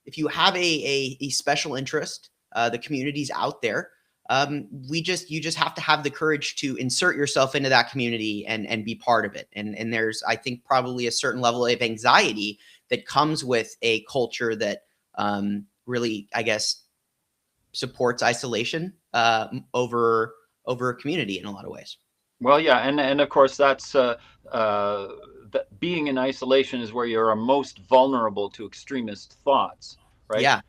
if you have a special interest, the community's out there. You just have to have the courage to insert yourself into that community and be part of it. And there's, I think, probably a certain level of anxiety that comes with a culture that really, I guess, supports isolation over a community in a lot of ways. Well, yeah, and of course that's that being in isolation is where you're most vulnerable to extremist thoughts, right? Yeah.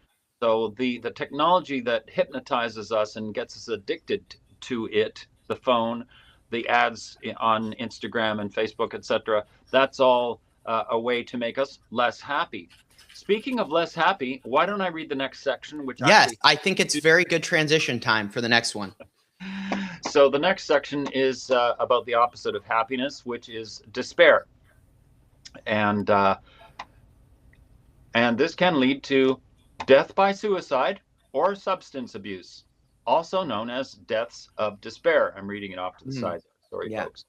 So the technology that hypnotizes us and gets us addicted to it, the phone, the ads on Instagram and Facebook, etc., that's all a way to make us less happy. Speaking of less happy, why don't I read the next section, which Yes, actually I think it's very good transition time for the next one. So the next section is about the opposite of happiness, which is despair, and this can lead to death by suicide or substance abuse, also known as deaths of despair. I'm reading it off to the side. Sorry, Yeah. folks.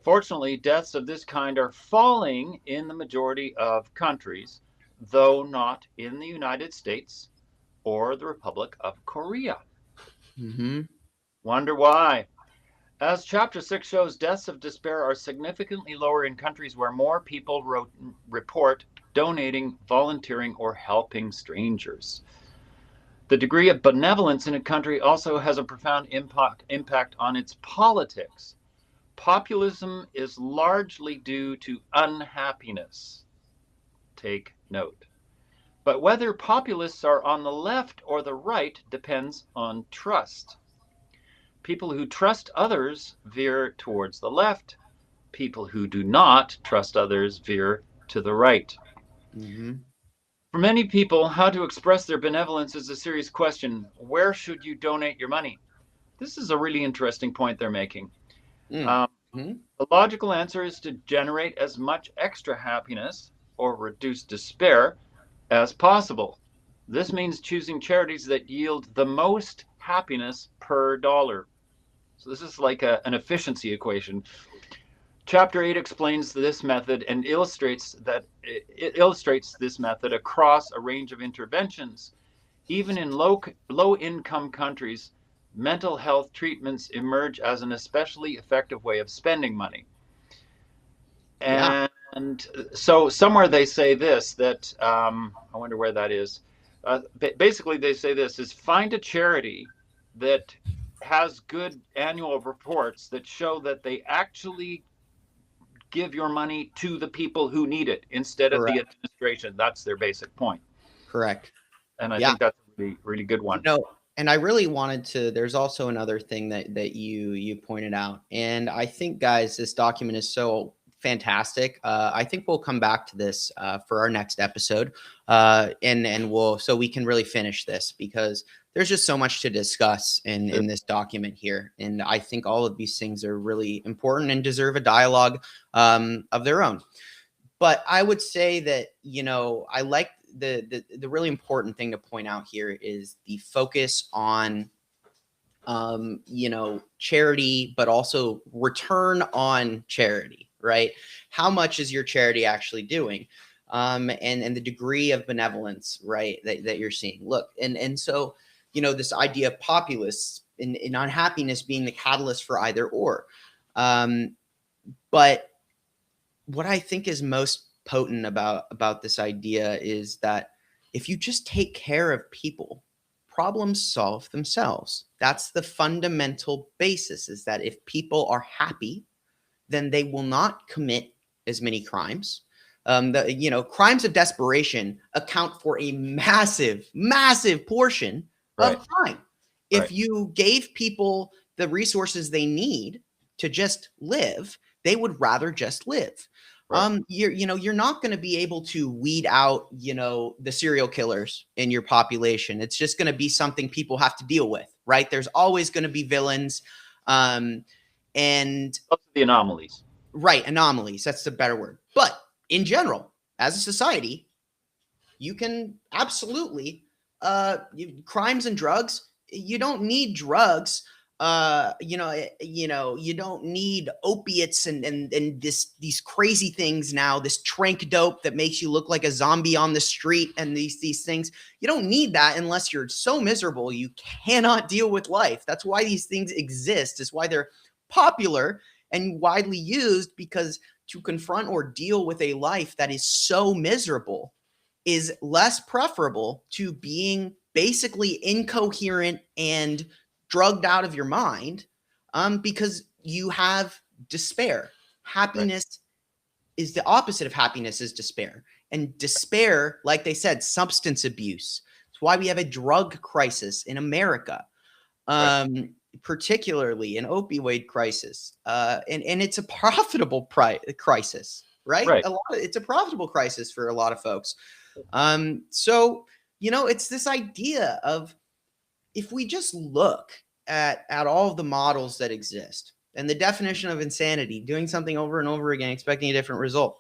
Fortunately, deaths of this kind are falling in the majority of countries, though not in the United States or the Republic of Korea. Mm-hmm. Wonder why? As Chapter 6 shows, deaths of despair are significantly lower in countries where more people report donating, volunteering, or helping strangers. The degree of benevolence in a country also has a profound impact on its politics. Populism is largely due to unhappiness. Take note. But whether populists are on the left or the right depends on trust. People who trust others veer towards the left. People who do not trust others veer to the right. Mm-hmm. For many people, how to express their benevolence is a serious question. Where should you donate your money? This is a really interesting point they're making. Mm-hmm. The logical answer is to generate as much extra happiness or reduce despair as possible. This means choosing charities that yield the most happiness per dollar. So this is like an efficiency equation. Chapter 8 explains this method and illustrates this method across a range of interventions. Even in low income countries, mental health treatments emerge as an especially effective way of spending money. Yeah. And so somewhere they say this, that I wonder where that is. Basically, they say this is find a charity that has good annual reports that show that they actually give your money to the people who need it instead of the Correct. administration. That's their basic point. Correct. And I Yeah. think that's a really, really good one. And I really wanted to, there's also another thing that you pointed out. And I think, guys, this document is so fantastic. I think we'll come back to this for our next episode. And so we can really finish this, because there's just so much to discuss in this document here. And I think all of these things are really important and deserve a dialogue of their own. But I would say that, I like the really important thing to point out here is the focus on, charity, but also return on charity, right? How much is your charity actually doing? And the degree of benevolence, right, that you're seeing. Look, and so, this idea of populists and unhappiness being the catalyst for either or. But what I think is most potent about this idea is that if you just take care of people, problems solve themselves. That's the fundamental basis, is that if people are happy, then they will not commit as many crimes. Crimes of desperation account for a massive, massive portion of crime. If you gave people the resources they need to just live, they would rather just live. Right. You're not going to be able to weed out, the serial killers in your population. It's just going to be something people have to deal with, right? There's always going to be villains, and those are the anomalies. Right, anomalies. That's the better word. But in general, as a society, you can absolutely crimes and drugs. You don't need drugs you don't need opiates and these crazy things now, this trank dope that makes you look like a zombie on the street, and these things. You don't need that unless you're so miserable you cannot deal with life. That's why these things exist. Is why they're popular and widely used, because to confront or deal with a life that is so miserable is less preferable to being basically incoherent and drugged out of your mind, because you have despair. Right. Happiness is the opposite of happiness, is despair. And despair, like they said, substance abuse. It's why we have a drug crisis in America, Right. particularly an opioid crisis. And it's a profitable crisis, right? Right. It's a profitable crisis for a lot of folks. So, it's this idea of, if we just look at all of the models that exist and the definition of insanity, doing something over and over again, expecting a different result.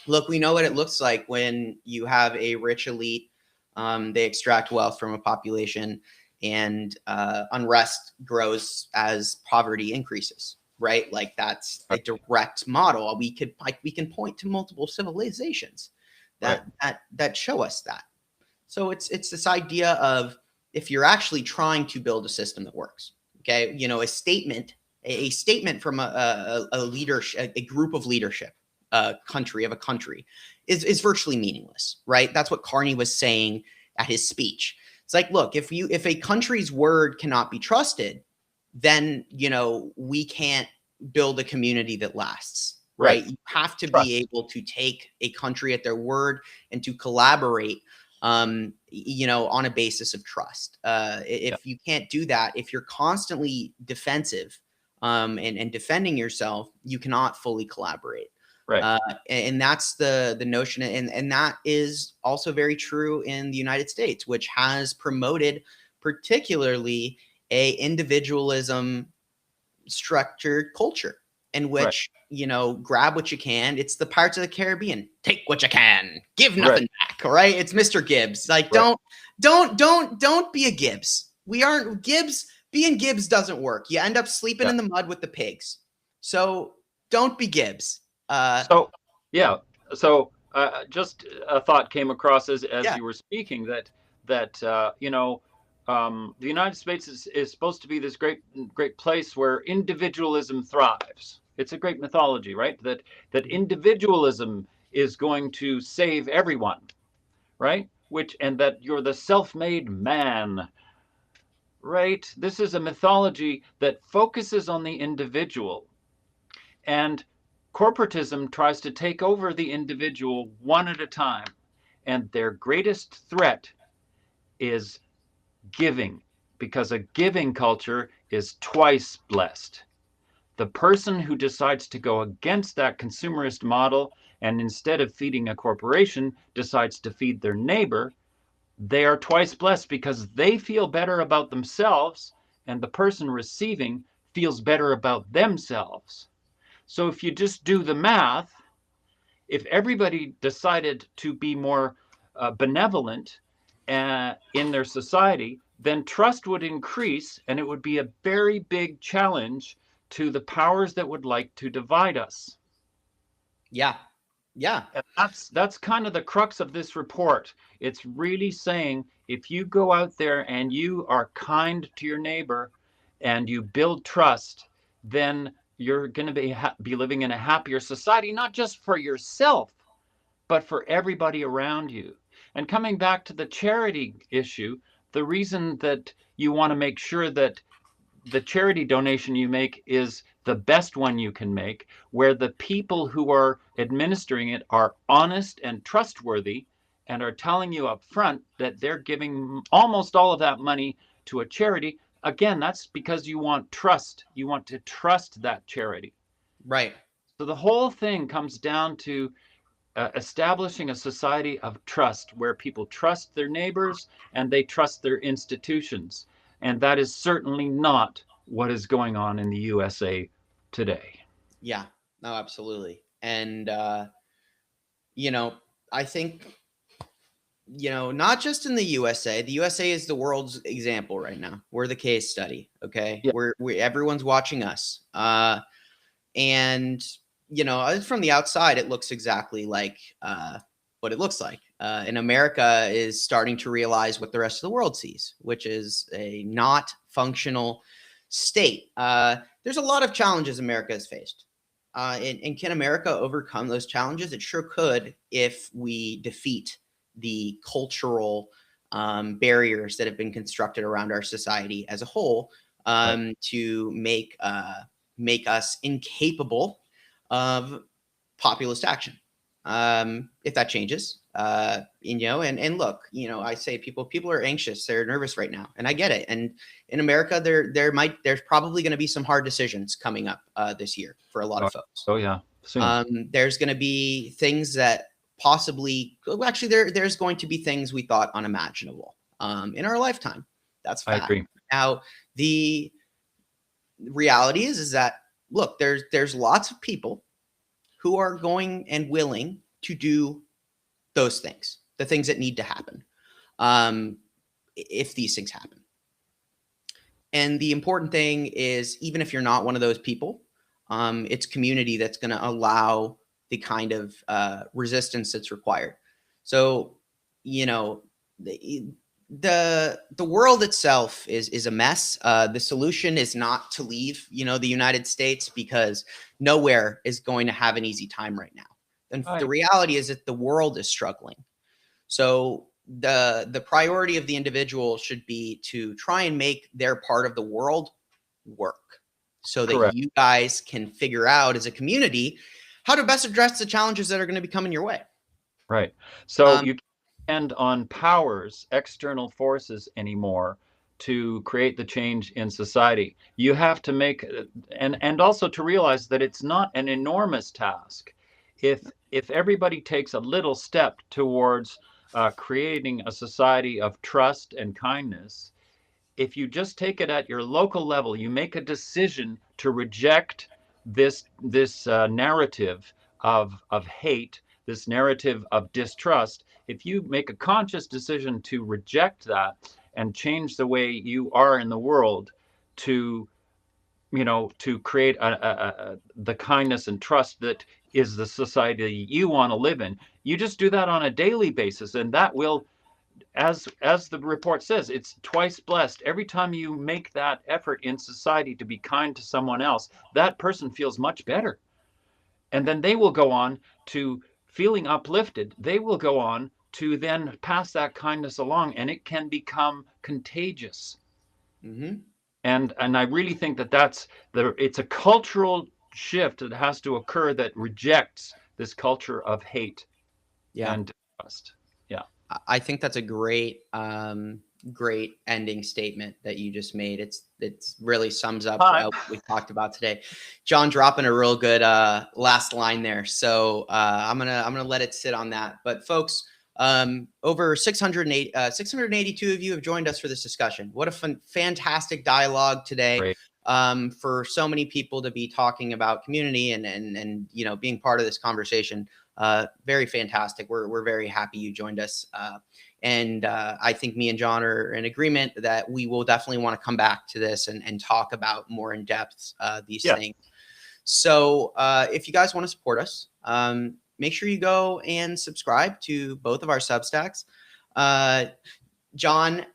Look, we know what it looks like when you have a rich elite. They extract wealth from a population, and unrest grows as poverty increases. Right, like that's a Right. direct model. We can point to multiple civilizations Right. that show us that. So it's this idea of, if you're actually trying to build a system that works, okay, a statement from a leadership, a group of leadership, a country is virtually meaningless, right? That's what Carney was saying at his speech. It's like, look, if a country's word cannot be trusted, then we can't build a community that lasts, Right. right? You have to be Trust. able to take a country at their word and to collaborate, on a basis of trust. Yeah. If you can't do that, if you're constantly defensive, and defending yourself, you cannot fully collaborate. Right. Uh, and that's the notion, and that is also very true in the United States, which has promoted particularly a individualism structured culture, in Right. which grab what you can. It's the Pirates of the Caribbean, take what you can, give Right. nothing back. All right, it's Mr. Gibbs. Like, Right. don't be a Gibbs. We aren't Gibbs. Being Gibbs doesn't work. You end up sleeping Yeah. in the mud with the pigs. So don't be Gibbs. So, yeah. So, just a thought came across as Yeah. you were speaking, that the United States is supposed to be this great place where individualism thrives. It's a great mythology, right? That individualism is going to save everyone, right? And that you're the self-made man, right? This is a mythology that focuses on the individual. And corporatism tries to take over the individual one at a time. And their greatest threat is giving, because a giving culture is twice blessed. The person who decides to go against that consumerist model, and instead of feeding a corporation, decides to feed their neighbor, they are twice blessed, because they feel better about themselves, and the person receiving feels better about themselves. So if you just do the math, if everybody decided to be more benevolent in their society, then trust would increase, and it would be a very big challenge to the powers that would like to divide us. Yeah. Yeah. And that's kind of the crux of this report. It's really saying, if you go out there and you are kind to your neighbor and you build trust, then you're going to be living in a happier society, not just for yourself, but for everybody around you. And coming back to the charity issue, the reason that you want to make sure that the charity donation you make is the best one you can make, where the people who are administering it are honest and trustworthy and are telling you up front that they're giving almost all of that money to a charity. Again, that's because you want trust. You want to trust that charity. Right. So the whole thing comes down to establishing a society of trust, where people trust their neighbors and they trust their institutions. And that is certainly not what is going on in the USA today. Yeah. No, absolutely. And I think not just in the USA. The USA is the world's example right now. We're the case study. Okay. Yeah. Everyone's watching us. And, from the outside, it looks exactly like what it looks like. And America is starting to realize what the rest of the world sees, which is a not functional state. There's a lot of challenges America has faced. And can America overcome those challenges? It sure could if we defeat the cultural barriers that have been constructed around our society as a whole to make us incapable of populist action. If that changes, and look, I say people are anxious, they're nervous right now, and I get it. And in America, there's probably going to be some hard decisions coming up this year for a lot of folks. Oh yeah, soon. There's going to be things that actually there's going to be things we thought unimaginable in our lifetime. That's fact. I agree. Now the reality is that, look, there's lots of people who are going and willing to do those things, the things that need to happen, if these things happen. And the important thing is, even if you're not one of those people, it's community that's going to allow the kind of resistance that's required. So, the world itself is a mess. The solution is not to leave, the United States, because nowhere is going to have an easy time right now. And the reality is that the world is struggling. So the priority of the individual should be to try and make their part of the world work, so that you guys can figure out as a community how to best address the challenges that are going to be coming your way. Right. So you depend on powers, external forces anymore to create the change in society. You have to make, and also to realize that it's not an enormous task. If everybody takes a little step towards creating a society of trust and kindness, if you just take it at your local level, you make a decision to reject this narrative of hate, this narrative of distrust. If you make a conscious decision to reject that and change the way you are in the world to create the kindness and trust that is the society you want to live in, you just do that on a daily basis, and that will, as the report says, it's twice blessed. Every time you make that effort in society to be kind to someone else, that person feels much better. And then they will go on to feeling uplifted. They will go on to then pass that kindness along, and it can become contagious. Mm-hmm. And I really think that it's a cultural shift that has to occur that rejects this culture of hate and distrust. Yeah. I think that's a great ending statement that you just made. It really sums up what we talked about today. John dropping a real good last line there. So I'm gonna let it sit on that. But folks, over 682 of you have joined us for this discussion. What a fantastic dialogue today. Great. For so many people to be talking about community and being part of this conversation. Very fantastic. We're very happy you joined us. And I think me and John are in agreement that we will definitely want to come back to this and talk about more in depth these things. So if you guys want to support us, make sure you go and subscribe to both of our Substacks. John,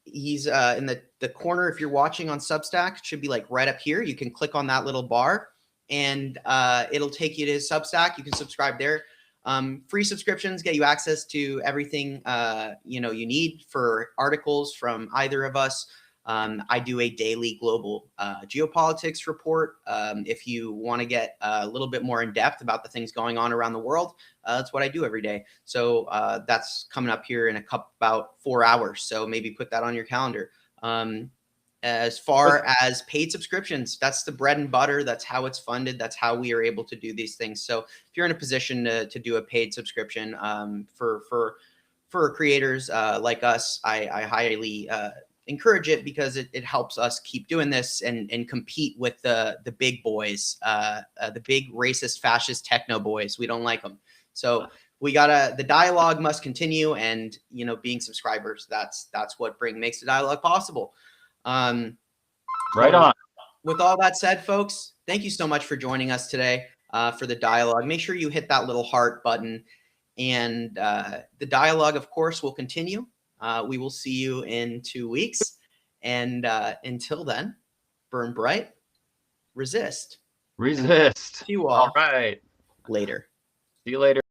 he's in the corner. If you're watching on Substack, it should be like right up here. You can click on that little bar, and it'll take you to his Substack. You can subscribe there. Free subscriptions get you access to everything you need for articles from either of us. I do a daily global geopolitics report. If you want to get a little bit more in depth about the things going on around the world, that's what I do every day. So that's coming up here in about 4 hours. So maybe put that on your calendar. As far as paid subscriptions, that's the bread and butter. That's how it's funded. That's how we are able to do these things. So if you're in a position to do a paid subscription for creators like us, I highly encourage it, because it helps us keep doing this and compete with the big boys, the big racist, fascist techno boys. We don't like them. So the dialogue must continue, and being subscribers, that's what makes the dialogue possible. Right on. With all that said, folks, thank you so much for joining us today for the dialogue. Make sure you hit that little heart button, and the dialogue, of course, will continue. We will see you in 2 weeks, and until then, burn bright, resist. See you all right. later. See you later.